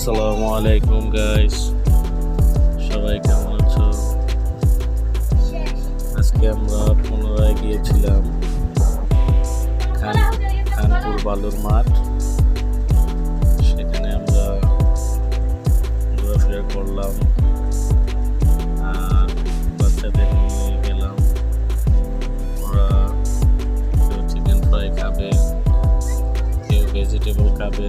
আসসালামু আলাইকুম গাইস, সবাই কেমন আছো? আজকে আমরা পুনরায় গিয়েছিলাম খানপুর বালুর মাঠ। সেখানে আমরা ঘোরাফেরা করলাম আর বাচ্চাদের নিয়ে গেলাম। ওরা কেউ চিকেন ফ্রাই খাবে, কেউ ভেজিটেবল খাবে।